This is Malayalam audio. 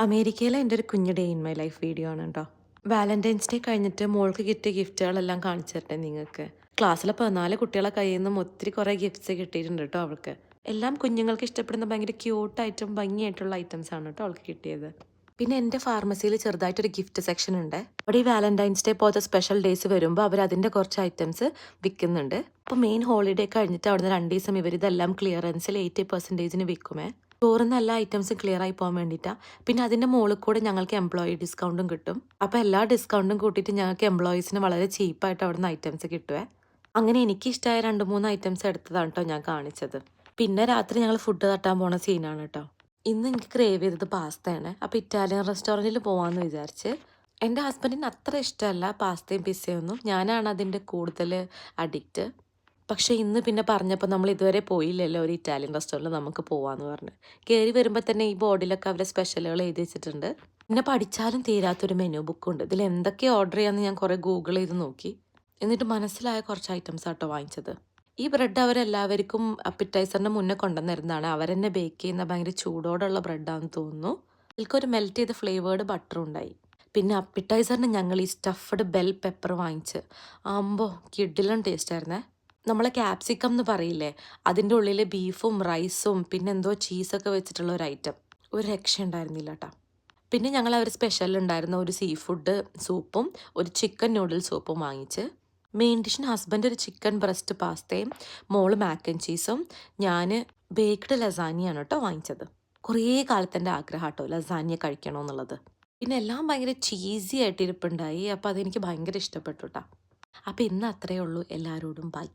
അമേരിക്കയിലെ എൻ്റെ ഒരു കുഞ്ഞ് day in my life video ആണ് കേട്ടോ. വാലന്റൈൻസ് ഡേ കഴിഞ്ഞിട്ട് മോൾക്ക് കിട്ടിയ ഗിഫ്റ്റുകളെല്ലാം കാണിച്ചു തരട്ടെ നിങ്ങൾക്ക്. ക്ലാസ്സിലെ 14 കുട്ടികളെ കയ്യിൽ നിന്നും ഒത്തിരി കുറേ ഗിഫ്റ്റ്സ് കിട്ടിയിട്ടുണ്ട് കേട്ടോ അവൾക്ക്. എല്ലാം കുഞ്ഞുങ്ങൾക്ക് ഇഷ്ടപ്പെടുന്ന ഭയങ്കര ക്യൂട്ടായിട്ടും ഭംഗിയായിട്ടുള്ള ഐറ്റംസ് ആണ് കേട്ടോ അവൾക്ക് കിട്ടിയത്. പിന്നെ എൻ്റെ ഫാർമസിയിൽ ചെറുതായിട്ടൊരു ഗിഫ്റ്റ് സെക്ഷൻ ഉണ്ട്. അവിടെ ഈ വാലന്റൈൻസ് ഡേ പോലത്തെ സ്പെഷ്യൽ ഡേയ്സ് വരുമ്പോൾ അവർ അതിൻ്റെ കുറച്ച് ഐറ്റംസ് വിൽക്കുന്നുണ്ട്. അപ്പോൾ മെയിൻ ഹോളിഡേ കഴിഞ്ഞിട്ട് അവിടുന്ന് 2 ദിവസം ഇവർ ഇതെല്ലാം ക്ലിയറൻസിൽ 80% വിൽക്കുമേ. ചോറുന്ന എല്ലാ ഐറ്റംസും ക്ലിയർ ആയി പോകാൻ വേണ്ടിയിട്ടാണ്. പിന്നെ അതിൻ്റെ മുകളിൽ കൂടെ ഞങ്ങൾക്ക് എംപ്ലോയി ഡിസ്കൗണ്ടും കിട്ടും. അപ്പോൾ എല്ലാ ഡിസ്കൗണ്ടും കൂട്ടിയിട്ട് ഞങ്ങൾക്ക് എംപ്ലോയീസിന് വളരെ ചീപ്പായിട്ട് അവിടുന്ന് ഐറ്റംസ് കിട്ടുമേ. അങ്ങനെ എനിക്കിഷ്ടമായ 2-3 ഐറ്റംസ് എടുത്തതാണ് കേട്ടോ ഞാൻ കാണിച്ചത്. പിന്നെ രാത്രി ഞങ്ങൾ ഫുഡ് തട്ടാൻ പോണ സീനാണ് കേട്ടോ. ഇന്ന് എനിക്ക് ക്രേവ് ചെയ്തത് പാസ്തയാണ്. അപ്പോൾ ഇറ്റാലിയൻ റെസ്റ്റോറൻറ്റിൽ പോകാമെന്ന് വിചാരിച്ച്. എൻ്റെ ഹസ്ബൻഡിന് അത്ര ഇഷ്ടമല്ല പാസ്തയും പിസ്സയൊന്നും. ഞാനാണ് അതിൻ്റെ കൂടുതൽ അഡിക്റ്റ്. പക്ഷേ ഇന്ന് പിന്നെ പറഞ്ഞപ്പോൾ നമ്മൾ ഇതുവരെ പോയില്ലല്ലോ ഒരു ഇറ്റാലിയൻ റെസ്റ്റോറൻറ്റിൽ നമുക്ക് പോവാമെന്ന് പറഞ്ഞ്. കയറി വരുമ്പോൾ തന്നെ ഈ ബോർഡിലൊക്കെ അവരെ സ്പെഷ്യലുകൾ എഴുതി വെച്ചിട്ടുണ്ട്. പിന്നെ പഠിച്ചാലും തീരാത്തൊരു മെനു ബുക്കുണ്ട്. ഇതിൽ എന്തൊക്കെ ഓർഡർ ചെയ്യാമെന്ന് ഞാൻ കുറേ ഗൂഗിൾ ചെയ്ത് നോക്കി. എന്നിട്ട് മനസ്സിലായ കുറച്ച് ഐറ്റംസ് ആട്ടോ വാങ്ങിച്ചത്. ഈ ബ്രെഡ് അവരെല്ലാവർക്കും അപ്പിറ്റൈസറിന് മുന്നേ കൊണ്ടുവന്നിരുന്നതാണ്. അവരെന്നെ ബേക്ക് ചെയ്യുന്ന ഭയങ്കര ചൂടോടുള്ള ബ്രെഡാണെന്ന് തോന്നുന്നു. ഇതിൽക്കൊരു മെൽറ്റ് ചെയ്ത ഫ്ലേവേർഡ് ബട്ടറും ഉണ്ടായി. പിന്നെ അപ്പിറ്റൈസറിന് ഞങ്ങൾ ഈ സ്റ്റഫ്ഡ് ബെൽ പെപ്പർ വാങ്ങിച്ച്. ആമ്പോ കിഡിലും ടേസ്റ്റ് ആയിരുന്നേ. നമ്മളെ ക്യാപ്സിക്കം എന്ന് പറയില്ലേ, അതിൻ്റെ ഉള്ളിൽ ബീഫും റൈസും പിന്നെ എന്തോ ചീസൊക്കെ വെച്ചിട്ടുള്ള ഒരു ഐറ്റം. ഒരു രക്ഷ ഉണ്ടായിരുന്നില്ല കേട്ടോ. പിന്നെ ഞങ്ങൾ അവർ സ്പെഷ്യൽ ഉണ്ടായിരുന്ന ഒരു സീ ഫുഡ് സൂപ്പും ഒരു ചിക്കൻ നൂഡിൽ സൂപ്പും വാങ്ങിച്ച്. മെയിൻ ഡിഷിന് ഹസ്ബൻഡ് ഒരു ചിക്കൻ ബ്രസ്റ്റ് പാസ്തയും മോള് മാക്ക് ആൻഡ് ചീസും ഞാൻ ബേക്ക്ഡ് ലസാനിയാണ് കേട്ടോ വാങ്ങിച്ചത്. കുറേ കാലത്തിൻ്റെ ആഗ്രഹം കേട്ടോ ലസാനിയ കഴിക്കണമെന്നുള്ളത്. പിന്നെ എല്ലാം ഭയങ്കര ചീസി ആയിട്ട് ഇരിപ്പുണ്ടായി. അപ്പോൾ അതെനിക്ക് ഭയങ്കര ഇഷ്ടപ്പെട്ടു കേട്ടോ. അപ്പോൾ ഇന്ന് അത്രയേ ഉള്ളൂ. എല്ലാവരോടും ബൈ.